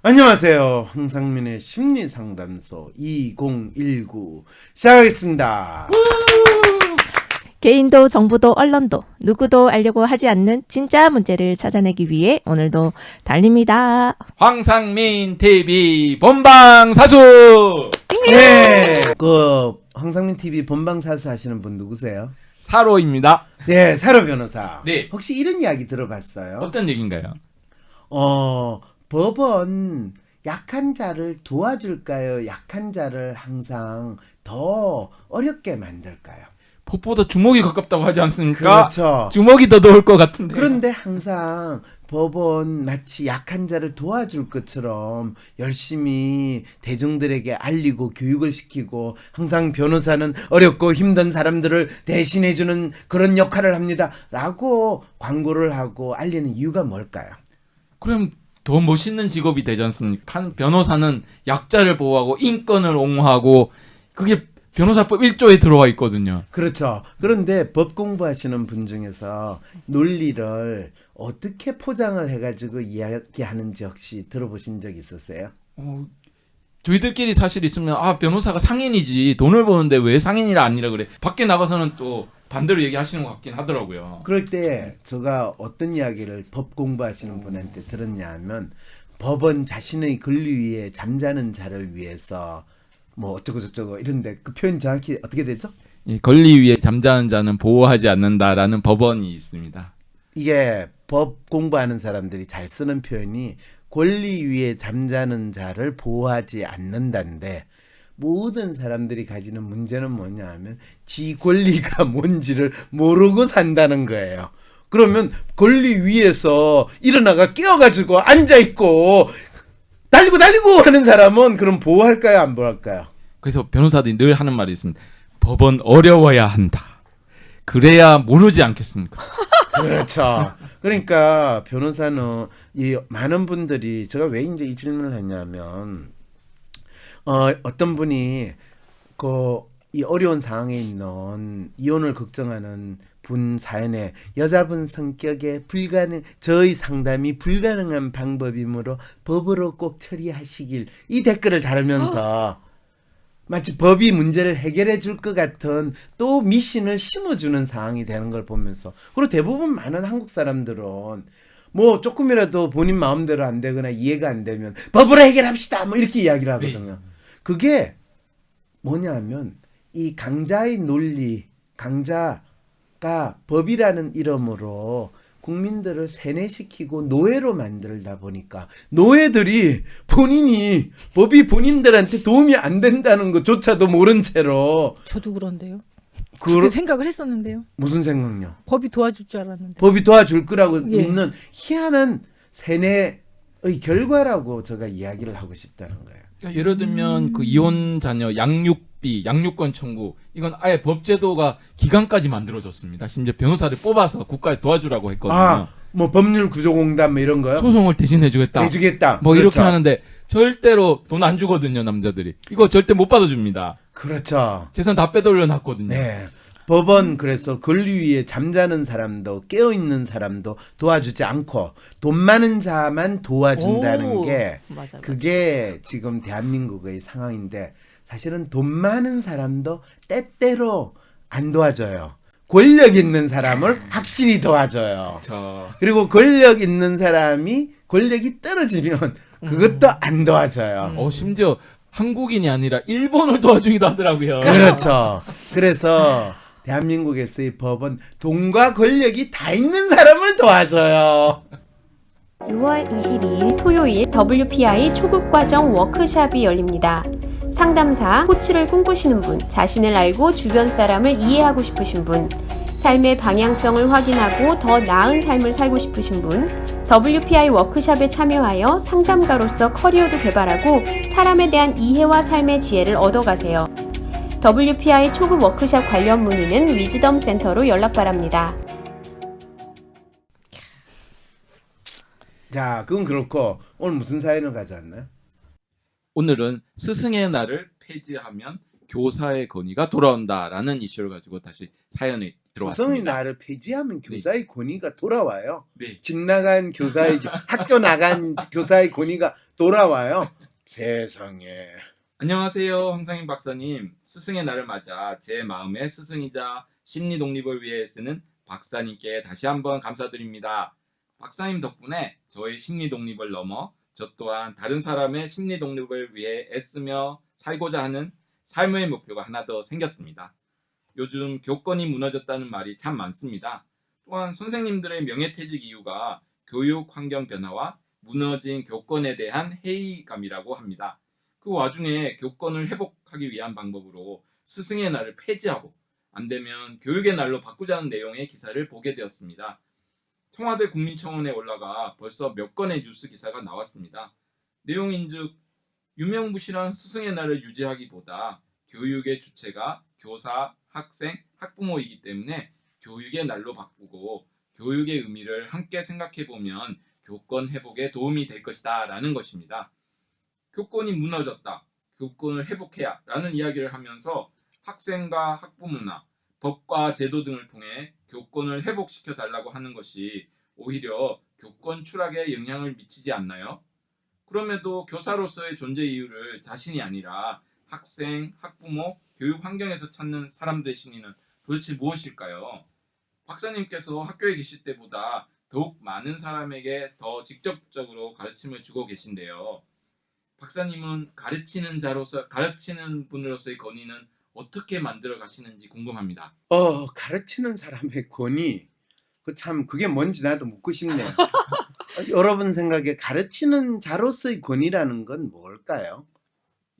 안녕하세요. 황상민의 심리상담소 2019 시작하겠습니다. 개인도 정부도 언론도 누구도 알려고 하지 않는 진짜 문제를 찾아내기 위해 오늘도 달립니다. 황상민 TV 본방사수. 네, 황상민 TV 본방사수 하시는 분 누구세요? 사로입니다. 네, 사로 변호사. 네. 혹시 이런 이야기 들어봤어요? 어떤 얘기인가요? 법은 약한 자를 도와줄까요? 약한 자를 항상 더 어렵게 만들까요? 법보다 주먹이 가깝다고 하지 않습니까? 그렇죠. 주먹이 더 더울 것 같은데. 그런데 항상 법은 마치 약한 자를 도와줄 것처럼 열심히 대중들에게 알리고 교육을 시키고 항상 변호사는 어렵고 힘든 사람들을 대신해주는 그런 역할을 합니다. 라고 광고를 하고 알리는 이유가 뭘까요? 그럼 더 멋있는 직업이 되지 않습니까? 변호사는 약자를 보호하고 인권을 옹호하고 그게 변호사법 1조에 들어와 있거든요. 그렇죠. 그런데 법 공부하시는 분 중에서 논리를 어떻게 포장을 해가지고 이야기하는지 혹시 들어보신 적 있으세요? 저희들끼리 사실 있으면 변호사가 상인이지 돈을 버는데 왜 상인이라 아니라 그래. 밖에 나가서는 또 반대로 얘기하시는 것 같긴 하더라고요. 그럴 때 제가 어떤 이야기를 법 공부하시는 분한테 들었냐 하면 법은 자신의 권리 위에 잠자는 자를 위해서 뭐 어쩌고 저쩌고 이런데 그 표현 정확히 어떻게 되죠? 이 권리 위에 잠자는 자는 보호하지 않는다라는 법원이 있습니다. 이게 법 공부하는 사람들이 잘 쓰는 표현이 권리 위에 잠자는 자를 보호하지 않는다인데 모든 사람들이 가지는 문제는 뭐냐 하면 지 권리가 뭔지를 모르고 산다는 거예요. 그러면 권리 위에서 일어나가 깨어가지고 앉아있고 달리고 하는 사람은 그럼 보호할까요? 안 보호할까요? 그래서 변호사들이 늘 하는 말이 있습니다. 법은 어려워야 한다. 그래야 모르지 않겠습니까? 그렇죠. 그러니까 변호사는 이 많은 분들이 제가 왜 이제 이 질문을 했냐면 어떤 분이 이 어려운 상황에 있는 이혼을 걱정하는 분 사연에 여자분 성격에 저의 상담이 불가능한 방법이므로 법으로 꼭 처리하시길 이 댓글을 달으면서 마치 법이 문제를 해결해 줄 것 같은 또 미신을 심어주는 상황이 되는 걸 보면서 그리고 대부분 많은 한국 사람들은 뭐 조금이라도 본인 마음대로 안 되거나 이해가 안 되면 법으로 해결합시다 뭐 이렇게 이야기를 하거든요. 그게 뭐냐 하면 이 강자의 논리, 강자가 법이라는 이름으로 국민들을 세뇌시키고 노예로 만들다 보니까 노예들이 법이 본인들한테 도움이 안 된다는 것조차도 모른 채로 저도 그런데요. 그렇게 생각을 했었는데요. 무슨 생각요? 법이 도와줄 줄 알았는데. 법이 도와줄 거라고 예. 믿는 희한한 세뇌의 결과라고 제가 이야기를 하고 싶다는 거예요. 그러니까 예를 들면 그 이혼 자녀 양육비, 양육권 청구 이건 아예 법제도가 기간까지 만들어졌습니다. 심지어 변호사를 뽑아서 국가에 도와주라고 했거든요. 뭐 법률 구조공단 뭐 이런 거요? 소송을 대신해주겠다. 해주겠다. 뭐 그렇죠. 이렇게 하는데 절대로 돈 안 주거든요, 남자들이. 이거 절대 못 받아줍니다. 그렇죠. 재산 다 빼돌려놨거든요. 네. 법은 그래서 권리 위에 잠자는 사람도 깨어있는 사람도 도와주지 않고 돈 많은 자만 도와준다는 오, 게 맞아. 그게 지금 대한민국의 상황인데 사실은 돈 많은 사람도 때때로 안 도와줘요. 권력 있는 사람을 확실히 도와줘요. 그리고 권력 있는 사람이 권력이 떨어지면 그것도 안 도와줘요. 심지어 한국인이 아니라 일본을 도와주기도 하더라고요. 그렇죠. 그래서 대한민국에서의 법은 돈과 권력이 다 있는 사람을 도와줘요. 6월 22일 토요일 WPI 초급과정 워크샵이 열립니다. 상담사, 코치를 꿈꾸시는 분, 자신을 알고 주변 사람을 이해하고 싶으신 분, 삶의 방향성을 확인하고 더 나은 삶을 살고 싶으신 분, WPI 워크샵에 참여하여 상담가로서 커리어도 개발하고 사람에 대한 이해와 삶의 지혜를 얻어가세요. WPI 초급 워크샵 관련 문의는 위즈덤 센터로 연락 바랍니다. 자, 그건 그렇고 오늘 무슨 사연을 가져왔나요? 오늘은 스승의 날을 폐지하면 교사의 권위가 돌아온다라는 이슈를 가지고 다시 사연이 들어왔습니다. 스승의 날을 폐지하면 교사의 권위가 돌아와요. 네. 집 나간 교사의 학교 나간 교사의 권위가 돌아와요. 세상에. 안녕하세요, 황상인 박사님. 스승의 날을 맞아 제 마음의 스승이자 심리 독립을 위해 쓰는 박사님께 다시 한번 감사드립니다. 박사님 덕분에 저의 심리 독립을 넘어 저 또한 다른 사람의 심리 독립을 위해 애쓰며 살고자 하는 삶의 목표가 하나 더 생겼습니다. 요즘 교권이 무너졌다는 말이 참 많습니다. 또한 선생님들의 명예퇴직 이유가 교육 환경 변화와 무너진 교권에 대한 회의감이라고 합니다. 그 와중에 교권을 회복하기 위한 방법으로 스승의 날을 폐지하고 안되면 교육의 날로 바꾸자는 내용의 기사를 보게 되었습니다. 청와대 국민청원에 올라가 벌써 몇 건의 뉴스 기사가 나왔습니다. 내용인즉 유명무실한 스승의 날을 유지하기보다 교육의 주체가 교사, 학생, 학부모이기 때문에 교육의 날로 바꾸고 교육의 의미를 함께 생각해보면 교권 회복에 도움이 될 것이다 라는 것입니다. 교권이 무너졌다, 교권을 회복해야 라는 이야기를 하면서 학생과 학부모나 법과 제도 등을 통해 교권을 회복시켜 달라고 하는 것이 오히려 교권 추락에 영향을 미치지 않나요? 그럼에도 교사로서의 존재 이유를 자신이 아니라 학생, 학부모, 교육 환경에서 찾는 사람들의 심리는 도대체 무엇일까요? 박사님께서 학교에 계실 때보다 더욱 많은 사람에게 더 직접적으로 가르침을 주고 계신데요. 박사님은 가르치는 분으로서의 권위는 어떻게 만들어 가시는지 궁금합니다. 가르치는 사람의 권위. 그게 뭔지 나도 묻고 싶네요. 여러분 생각에 가르치는 자로서의 권위라는 건 뭘까요?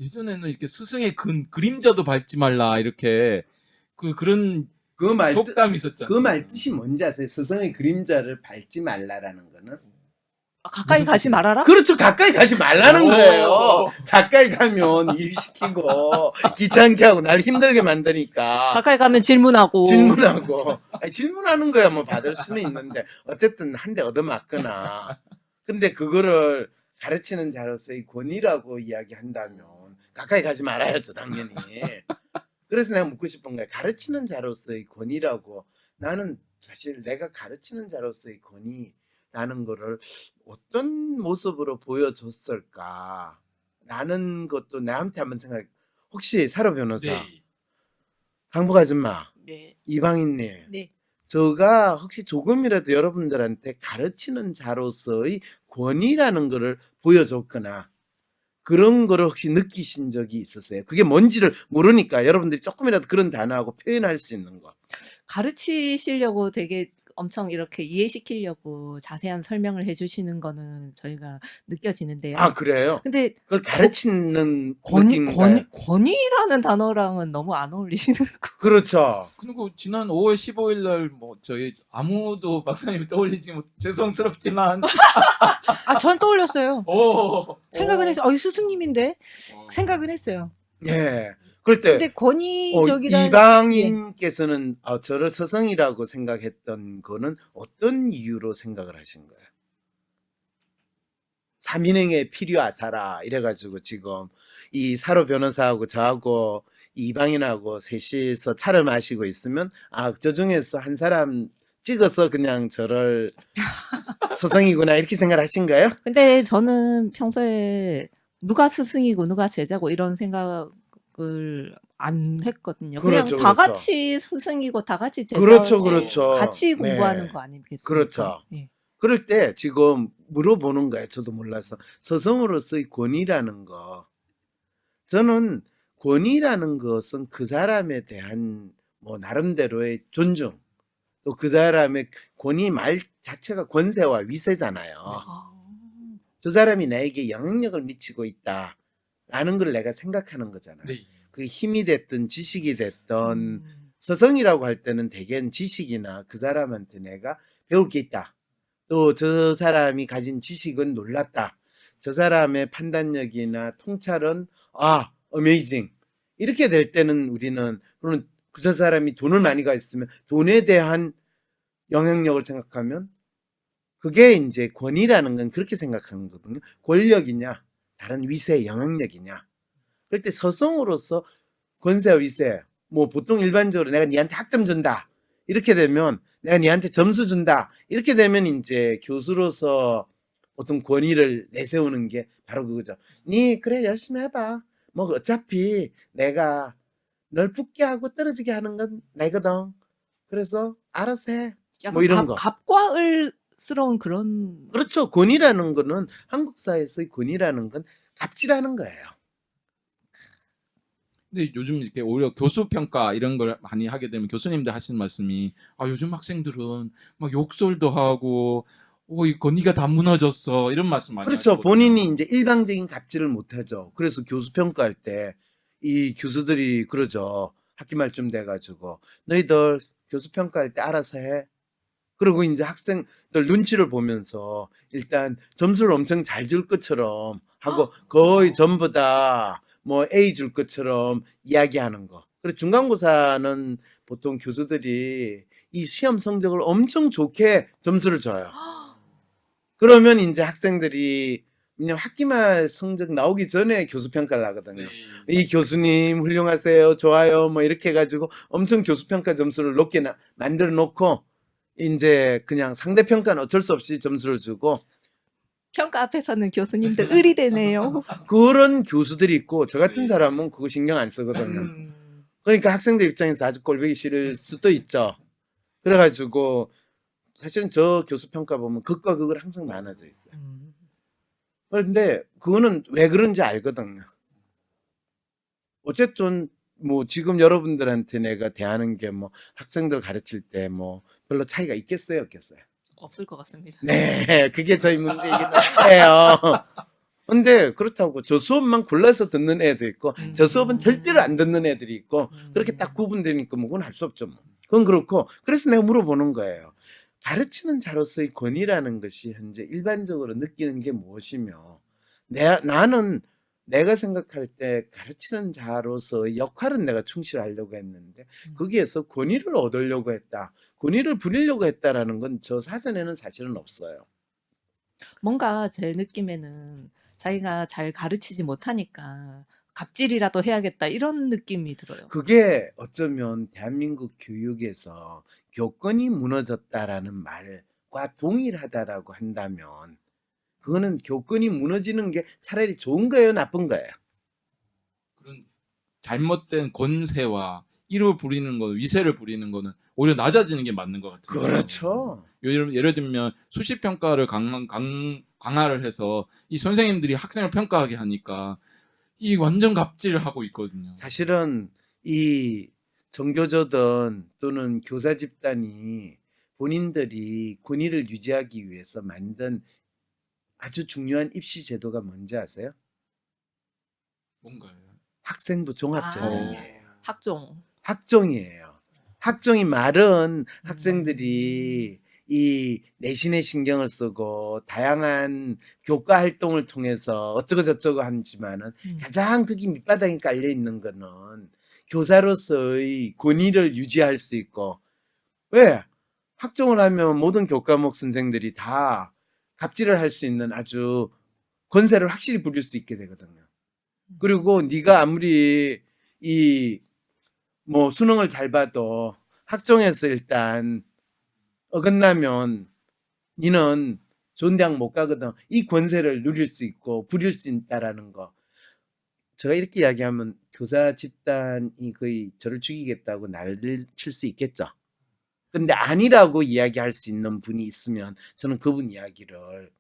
예전에는 이렇게 스승의 그림자도 밟지 말라 이렇게 그런 속담이 있었잖아요. 그 말 뜻이 뭔지 아세요? 스승의 그림자를 밟지 말라라는 거는? 가까이 가지 말아라? 그렇죠. 가까이 가지 말라는 거예요. 가까이 가면 일 시키고 귀찮게 하고 날 힘들게 만드니까. 가까이 가면 질문하고. 질문하는 거야 뭐 받을 수는 있는데 어쨌든 한 대 얻어맞거나. 근데 그거를 가르치는 자로서의 권위라고 이야기한다면 가까이 가지 말아야죠, 당연히. 그래서 내가 묻고 싶은 거야. 가르치는 자로서의 권위라고. 나는 사실 내가 가르치는 자로서의 권위라는 거를 어떤 모습으로 보여줬을까 라는 것도 나한테 한번 생각해. 혹시 사로 변호사, 네. 강복 아줌마, 네. 이방인님, 네. 저가 혹시 조금이라도 여러분들한테 가르치는 자로서의 권위라는 거를 보여줬거나 그런 거를 혹시 느끼신 적이 있으세요? 그게 뭔지를 모르니까 여러분들이 조금이라도 그런 단어하고 표현할 수 있는 거. 가르치시려고 되게 엄청 이렇게 이해시키려고 자세한 설명을 해주시는 거는 저희가 느껴지는데요. 아, 그래요? 근데 그걸 가르치는 느낌인가요? 권위라는 단어랑은 너무 안 어울리시는 거. 그렇죠. 그리고 지난 5월 15일 날 뭐 저희 아무도 박사님 떠올리지 못 죄송스럽지만 전 떠올렸어요. 생각은 오. 했어요. 스승님인데 생각은 했어요. 예. 그럴 때 근데 권위적이라는 이방인께서는 저를 스승이라고 생각했던 거는 어떤 이유로 생각을 하신 거예요? 삼인행에 필요하사라 이래가지고 지금 이 사로 변호사하고 저하고 이방인하고 셋이서 차를 마시고 있으면 저 중에서 한 사람 찍어서 그냥 저를 스승이구나 이렇게 생각하신 거예요? 근데 저는 평소에 누가 스승이고 누가 제자고 이런 생각을 안 했거든요. 그냥 그렇죠, 다 그렇죠. 같이 스승이고 다 같이 제자지. 그렇죠. 같이 네. 공부하는 거 아니겠습니까? 그렇죠. 예. 그럴 때 지금 물어보는 거예요. 저도 몰라서. 스승으로서의 권위라는 거. 저는 권위라는 것은 그 사람에 대한 뭐 나름대로의 존중, 또 그 사람의 권위 말 자체가 권세와 위세잖아요. 저 사람이 나에게 영향력을 미치고 있다라는 걸 내가 생각하는 거잖아요. 네. 그 힘이 됐든 지식이 됐든 스승이라고 할 때는 대개는 지식이나 그 사람한테 내가 배울 게 있다. 또 저 사람이 가진 지식은 놀랍다. 저 사람의 판단력이나 통찰은 어메이징. 이렇게 될 때는 우리는 그런 저 사람이 돈을 많이 가졌으면 돈에 대한 영향력을 생각하면 그게 이제 권위라는 건 그렇게 생각하는 거거든요. 권력이냐, 다른 위세, 영향력이냐. 그럴 때 스승으로서 권세와 위세, 뭐 보통 일반적으로 내가 니한테 학점 준다. 이렇게 되면 내가 니한테 점수 준다. 이렇게 되면 이제 교수로서 어떤 권위를 내세우는 게 바로 그거죠. 니 그래 열심히 해봐. 뭐 어차피 내가 널 붙게 하고 떨어지게 하는 건 내거든. 그래서 알아서 해. 약간 뭐 이런 거. 갑과 을스러운 그런. 그렇죠. 권위라는 거는 한국 사회에서의 권위라는 건 갑질하는 거예요. 근데 요즘 이렇게 오히려 교수 평가 이런 걸 많이 하게 되면 교수님들 하시는 말씀이 요즘 학생들은 막 욕설도 하고 이 권위가 다 무너졌어 이런 말씀 많이 그렇죠. 하시거든요. 본인이 이제 일방적인 갑질을 못 하죠. 그래서 교수 평가할 때 이 교수들이 그러죠. 학기 말쯤 돼가지고 너희들 교수 평가할 때 알아서 해. 그리고 이제 학생들 눈치를 보면서 일단 점수를 엄청 잘 줄 것처럼 하고 거의 전부 다 뭐 A 줄 것처럼 이야기하는 거. 그리고 중간고사는 보통 교수들이 이 시험 성적을 엄청 좋게 점수를 줘요. 그러면 이제 학생들이 그냥 학기말 성적 나오기 전에 교수 평가를 하거든요. 이 교수님 훌륭하세요, 좋아요, 뭐 이렇게 해가지고 엄청 교수 평가 점수를 높게 만들어 놓고 이제 그냥 상대 평가는 어쩔 수 없이 점수를 주고 평가 앞에서는 교수님들 을이 되네요. 그런 교수들이 있고 저 같은 사람은 그거 신경 안 쓰거든요. 그러니까 학생들 입장에서 아주 꼴보기 싫을 수도 있죠. 그래가지고 사실은 저 교수 평가 보면 극과 극을 항상 나눠져 있어요. 그런데 그거는 왜 그런지 알거든요. 어쨌든 뭐 지금 여러분들한테 내가 대하는 게 뭐 학생들 가르칠 때 뭐 별로 차이가 있겠어요, 없겠어요? 없을 것 같습니다. 네, 그게 저희 문제이긴 해요. 근데 그렇다고 저 수업만 골라서 듣는 애도 있고 저 수업은 절대로 안 듣는 애들이 있고 그렇게 딱 구분되니까 뭐 그건 할 수 없죠. 뭐. 그건 그렇고 그래서 내가 물어보는 거예요. 가르치는 자로서의 권위라는 것이 현재 일반적으로 느끼는 게 무엇이며 나는 내가 생각할 때 가르치는 자로서의 역할은 내가 충실하려고 했는데 거기에서 권위를 얻으려고 했다. 권위를 부리려고 했다라는 건 저 사전에는 사실은 없어요. 뭔가 제 느낌에는 자기가 잘 가르치지 못하니까 갑질이라도 해야겠다 이런 느낌이 들어요. 그게 어쩌면 대한민국 교육에서 교권이 무너졌다라는 말과 동일하다라고 한다면 그거는 교권이 무너지는 게 차라리 좋은 거예요, 나쁜 거예요? 그런 잘못된 권세와 이를 부리는 거, 위세를 부리는 거는 오히려 낮아지는 게 맞는 것 같아요. 그렇죠. 예를 들면 수시 평가를 강화를 해서 이 선생님들이 학생을 평가하게 하니까 이 완전 갑질을 하고 있거든요. 사실은 이 정교조든 또는 교사 집단이 본인들이 권위를 유지하기 위해서 만든 아주 중요한 입시 제도가 뭔지 아세요? 뭔가요? 학생부 종합전형이에요. 학종. 학종이에요. 학종이 말은 학생들이 이 내신에 신경을 쓰고 다양한 교과 활동을 통해서 어쩌고 저쩌고 하지만은 가장 거기 밑바닥에 깔려 있는 거는 교사로서의 권위를 유지할 수 있고 왜? 학종을 하면 모든 교과목 선생들이 다 갑질을 할 수 있는 아주 권세를 확실히 부릴 수 있게 되거든요. 그리고 네가 아무리 이 뭐 수능을 잘 봐도 학종에서 일단 어긋나면 니는 좋은 대학 못 가거든. 이 권세를 누릴 수 있고 부릴 수 있다라는 거. 제가 이렇게 이야기하면 교사 집단이 거의 저를 죽이겠다고 난리를 칠 수 있겠죠. 근데 아니라고 이야기할 수 있는 분이 있으면 저는 그분 이야기를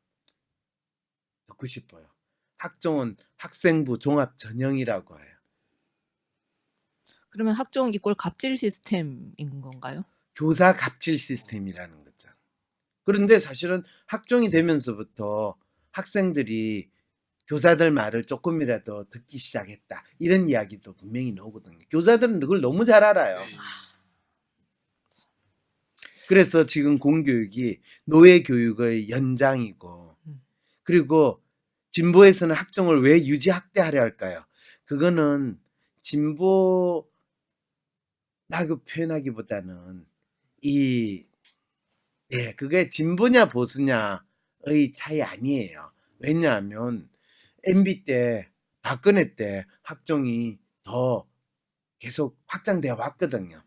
듣고 싶어요. 학종은 학생부 종합 전형이라고 해요. 그러면 학종 이꼴 갑질 시스템인 건가요? 교사 갑질 시스템이라는 거죠. 그런데 사실은 학종이 되면서부터 학생들이 교사들 말을 조금이라도 듣기 시작했다. 이런 이야기도 분명히 나오거든요. 교사들은 그걸 너무 잘 알아요. 그래서 지금 공교육이 노예교육의 연장이고 그리고 진보에서는 학종을 왜 유지 학대하려 할까요? 그거는 진보라고 표현하기보다는 그게 진보냐 보수냐의 차이 아니에요. 왜냐하면 MB 때 박근혜 때 학종이 더 계속 확장되어 왔거든요.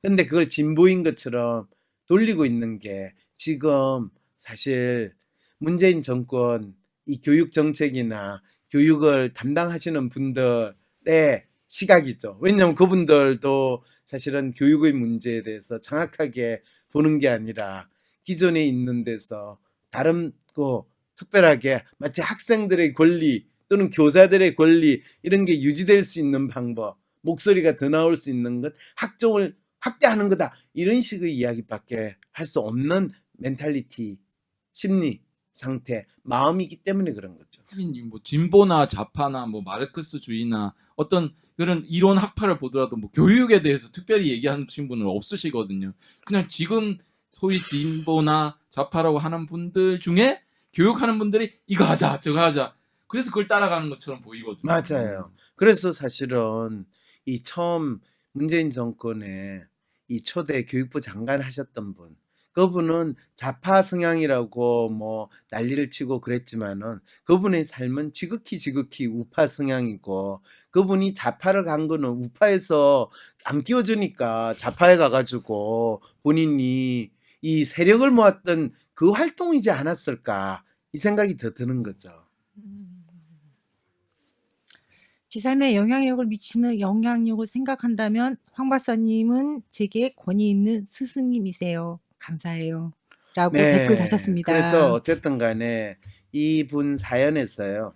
근데 그걸 진보인 것처럼 돌리고 있는 게 지금 사실 문재인 정권 이 교육 정책이나 교육을 담당하시는 분들의 시각이죠. 왜냐하면 그분들도 사실은 교육의 문제에 대해서 정확하게 보는 게 아니라 기존에 있는 데서 다른 특별하게 마치 학생들의 권리 또는 교사들의 권리 이런 게 유지될 수 있는 방법, 목소리가 더 나올 수 있는 것, 학종을 확대하는 거다 이런 식의 이야기밖에 할 수 없는 멘탈리티, 심리 상태, 마음이기 때문에 그런 거죠. 하긴 뭐 진보나 좌파나 뭐 마르크스주의나 어떤 그런 이론 학파를 보더라도 뭐 교육에 대해서 특별히 얘기하신 분은 없으시거든요. 그냥 지금 소위 진보나 좌파라고 하는 분들 중에 교육하는 분들이 이거 하자 저거 하자 그래서 그걸 따라가는 것처럼 보이거든요. 맞아요. 그래서 사실은 이 처음 문재인 정권에 이 초대 교육부 장관 하셨던 분, 그분은 좌파 성향이라고 뭐 난리를 치고 그랬지만은 그분의 삶은 지극히 우파 성향이고, 그분이 좌파를 간 거는 우파에서 안 끼워주니까 좌파에 가가지고 본인이 이 세력을 모았던 그 활동이지 않았을까 이 생각이 더 드는 거죠. 제 삶에 영향력을 미치는 영향력을 생각한다면 황 박사님은 제게 권위 있는 스승님이세요. 감사해요. 라고 댓글 다셨습니다. 그래서 어쨌든 간에 이분 사연에서요.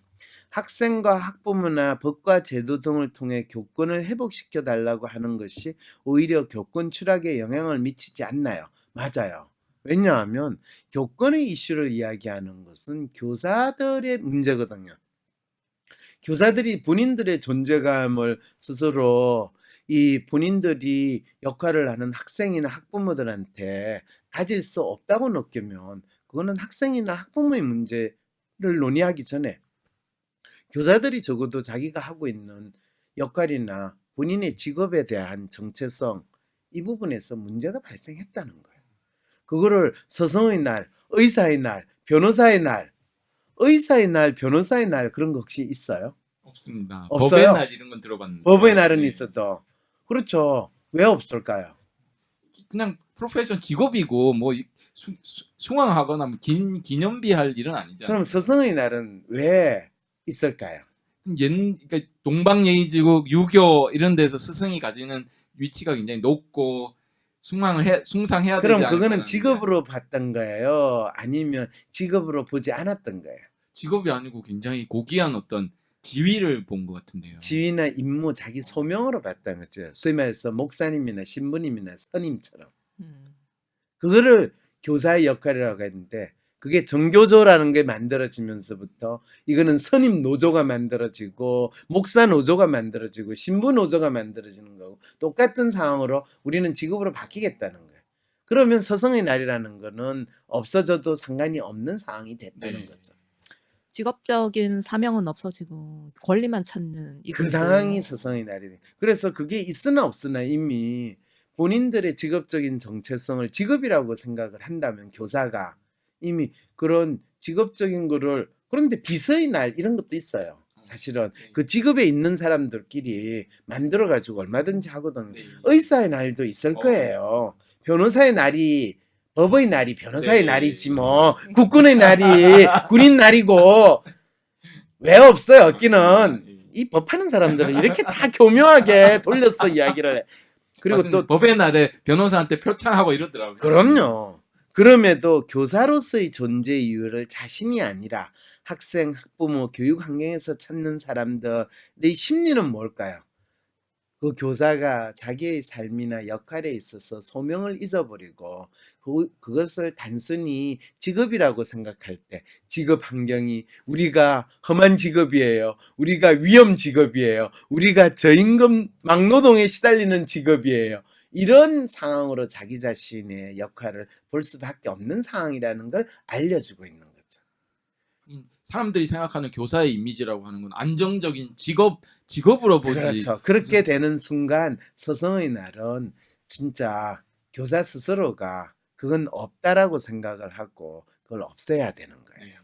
학생과 학부모나 법과 제도 등을 통해 교권을 회복시켜 달라고 하는 것이 오히려 교권 추락에 영향을 미치지 않나요? 맞아요. 왜냐하면 교권의 이슈를 이야기하는 것은 교사들의 문제거든요. 교사들이 본인들의 존재감을 스스로 이 본인들이 역할을 하는 학생이나 학부모들한테 가질 수 없다고 느끼면 그거는 학생이나 학부모의 문제를 논의하기 전에 교사들이 적어도 자기가 하고 있는 역할이나 본인의 직업에 대한 정체성 이 부분에서 문제가 발생했다는 거예요. 그거를 스승의 날, 의사의 날, 변호사의 날, 의사의 날, 변호사의 날 그런 거 혹시 있어요? 없습니다. 없어요? 법의 날 이런 건 들어봤는데. 법의 날은 네. 있어도. 그렇죠. 왜 없을까요? 그냥 프로페셔널 직업이고 뭐 숭앙하거나 뭐 기념비 할 일은 아니잖아요. 그럼 스승의 날은 왜 있을까요? 그러니까 동방예의지국 유교 이런 데서 스승이 가지는 위치가 굉장히 높고 숭상해야 되지 그럼 않을까 그거는 하는 직업으로 봤던 거예요? 아니면 직업으로 보지 않았던 거예요? 직업이 아니고 굉장히 고귀한 어떤 지위를 본 것 같은데요. 지위나 임무, 자기 소명으로 봤던 거죠. 소위 말해서 목사님이나 신부님이나 선임처럼. 그거를 교사의 역할이라고 했는데 그게 정교조라는 게 만들어지면서부터 이거는 선임 노조가 만들어지고 목사 노조가 만들어지고 신부 노조가 만들어지는 거고 똑같은 상황으로 우리는 직업으로 바뀌겠다는 거예요. 그러면 스승의 날이라는 거는 없어져도 상관이 없는 상황이 됐다는 네. 거죠. 직업적인 사명은 없어지고 권리만 찾는 그 이분들. 상황이 스승의 날이 돼. 그래서 그게 있으나 없으나 이미 본인들의 직업적인 정체성을 직업이라고 생각을 한다면 교사가 이미 그런 직업적인 거를, 그런데 비서의 날 이런 것도 있어요. 사실은 그 직업에 있는 사람들끼리 만들어 가지고 얼마든지 하거든요. 네. 의사의 날도 있을 거예요. 변호사의 날이, 법의 날이 변호사의 네. 날이지 뭐 국군의 날이 군인 날이고 왜 없어요? 없기는 이 법하는 사람들은 이렇게 다 교묘하게 돌려서 이야기를 해. 그리고 또 법의 날에 변호사한테 표창하고 이러더라고요. 그럼요. 그럼에도 교사로서의 존재 이유를 자신이 아니라 학생, 학부모, 교육 환경에서 찾는 사람들의 심리는 뭘까요? 그 교사가 자기의 삶이나 역할에 있어서 소명을 잊어버리고 그것을 단순히 직업이라고 생각할 때, 직업 환경이 우리가 험한 직업이에요, 우리가 위험 직업이에요, 우리가 저임금 막노동에 시달리는 직업이에요, 이런 상황으로 자기 자신의 역할을 볼 수밖에 없는 상황이라는 걸 알려주고 있는 거죠. 사람들이 생각하는 교사의 이미지라고 하는 건 안정적인 직업으로 보지. 그렇죠. 그렇게 되는 순간 스승의 날은 진짜 교사 스스로가 그건 없다라고 생각을 하고 그걸 없애야 되는 거예요. 네.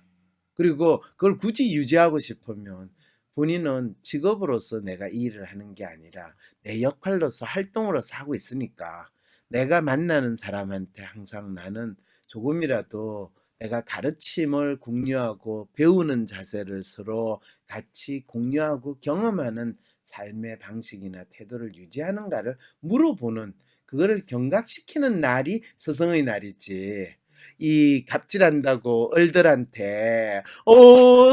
그리고 그걸 굳이 유지하고 싶으면 본인은 직업으로서 내가 이 일을 하는 게 아니라 내 역할로서 활동으로서 하고 있으니까 내가 만나는 사람한테 항상 나는 조금이라도 내가 가르침을 공유하고 배우는 자세를 서로 같이 공유하고 경험하는 삶의 방식이나 태도를 유지하는가를 물어보는, 그거를 경각시키는 날이 스승의 날이지. 이 갑질한다고 얼들한테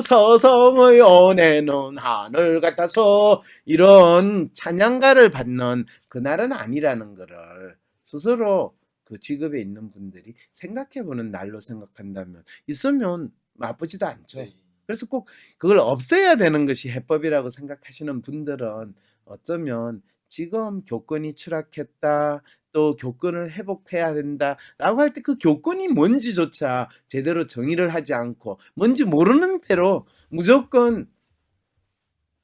서성의 은혜는 하늘 같아서 이런 찬양가를 받는 그날은 아니라는 거를 스스로 그 직업에 있는 분들이 생각해보는 날로 생각한다면 있으면 나쁘지도 않죠. 네. 그래서 꼭 그걸 없애야 되는 것이 해법이라고 생각하시는 분들은 어쩌면 지금 교권이 추락했다, 또 교권을 회복해야 된다라고 할 때 그 교권이 뭔지조차 제대로 정의를 하지 않고 뭔지 모르는 대로 무조건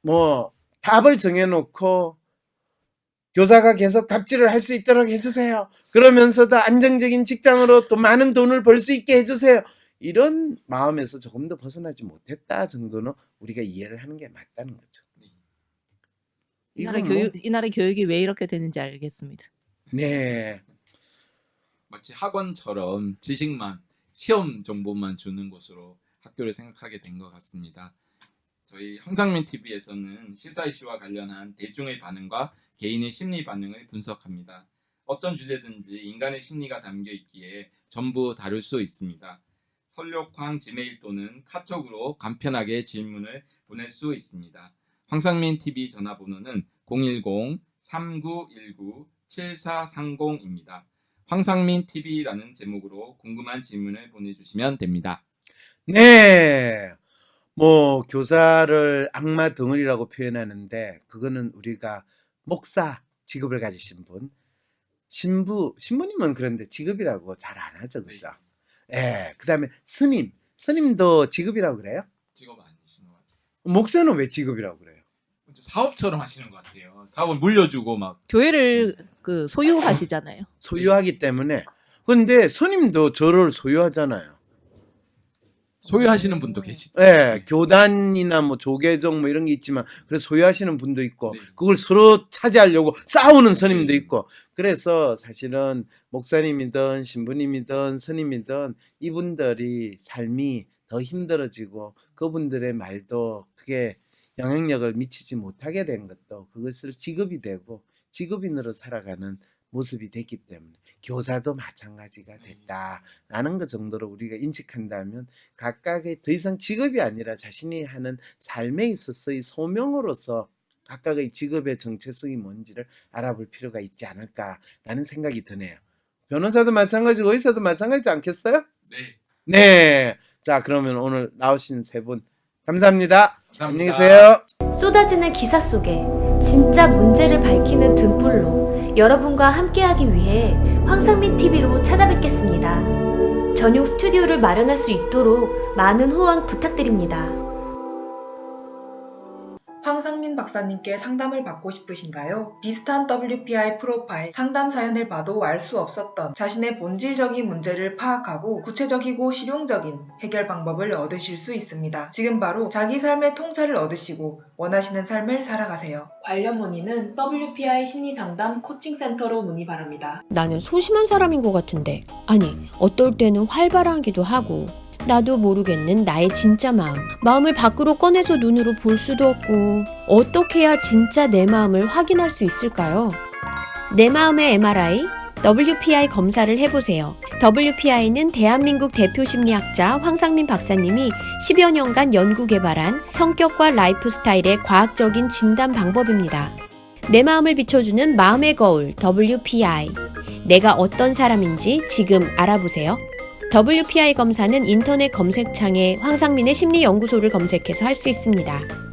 뭐 답을 정해놓고 교사가 계속 갑질을 할 수 있도록 해주세요. 그러면서도 안정적인 직장으로 또 많은 돈을 벌 수 있게 해주세요. 이런 마음에서 조금 더 벗어나지 못했다 정도는 우리가 이해를 하는 게 맞다는 거죠. 이 나라 교육이 왜 이렇게 되는지 알겠습니다. 네. 마치 학원처럼 지식만, 시험 정보만 주는 곳으로 학교를 생각하게 된 것 같습니다. 저희 황상민 TV에서는 시사 이슈와 관련한 대중의 반응과 개인의 심리 반응을 분석합니다. 어떤 주제든지 인간의 심리가 담겨 있기에 전부 다룰 수 있습니다. 설욕황 지메일 또는 카톡으로 간편하게 질문을 보낼 수 있습니다. 황상민 TV 전화번호는 010-3919-7430입니다. 황상민 TV라는 제목으로 궁금한 질문을 보내주시면 됩니다. 네. 뭐 교사를 악마 덩어리라고 표현하는데 그거는 우리가 목사 직업을 가지신 분, 신부님은 그런데 직업이라고 잘 안 하죠, 그죠? 예. 그다음에 스님도 직업이라고 그래요? 직업 아니신 것 같아요. 목사는 왜 직업이라고 그래요? 사업처럼 하시는 것 같아요. 사업을 물려주고 막. 교회를 그 소유하시잖아요. 소유하기 때문에. 근데 스님도 저를 소유하잖아요. 소유하시는 분도 계시죠. 예, 교단이나 뭐 조계종 뭐 이런 게 있지만 그래서 소유하시는 분도 있고 네. 그걸 서로 차지하려고 싸우는 스님도 네. 있고, 그래서 사실은 목사님이든 신부님이든 스님이든 이분들이 삶이 더 힘들어지고 그분들의 말도 크게 영향력을 미치지 못하게 된 것도 그것을 직업이 되고 직업인으로 살아가는 모습이 됐기 때문에 교사도 마찬가지가 됐다라는 것 정도로 우리가 인식한다면 각각의 더 이상 직업이 아니라 자신이 하는 삶에 있어서의 소명으로서 각각의 직업의 정체성이 뭔지를 알아볼 필요가 있지 않을까라는 생각이 드네요. 변호사도 마찬가지고 의사도 마찬가지지 않겠어요? 네. 네. 자, 그러면 오늘 나오신 세 분 감사합니다. 감사합니다. 안녕히 계세요. 쏟아지는 기사 속에 진짜 문제를 밝히는 등불로 여러분과 함께하기 위해 황상민 TV로 찾아뵙겠습니다. 전용 스튜디오를 마련할 수 있도록 많은 후원 부탁드립니다. 황상민 박사님께 상담을 받고 싶으신가요? 비슷한 WPI 프로파일 상담 사연을 봐도 알 수 없었던 자신의 본질적인 문제를 파악하고 구체적이고 실용적인 해결 방법을 얻으실 수 있습니다. 지금 바로 자기 삶의 통찰을 얻으시고 원하시는 삶을 살아가세요. 관련 문의는 WPI 심리상담 코칭센터로 문의 바랍니다. 나는 소심한 사람인 것 같은데, 아니, 어떨 때는 활발하기도 하고, 나도 모르겠는 나의 진짜 마음을 밖으로 꺼내서 눈으로 볼 수도 없고, 어떻게 해야 진짜 내 마음을 확인할 수 있을까요? 내 마음의 MRI, WPI 검사를 해보세요. WPI는 대한민국 대표 심리학자 황상민 박사님이 10여 년간 연구 개발한 성격과 라이프 스타일의 과학적인 진단 방법입니다. 내 마음을 비춰주는 마음의 거울 WPI. 내가 어떤 사람인지 지금 알아보세요. WPI 검사는 인터넷 검색창에 황상민의 심리연구소를 검색해서 할 수 있습니다.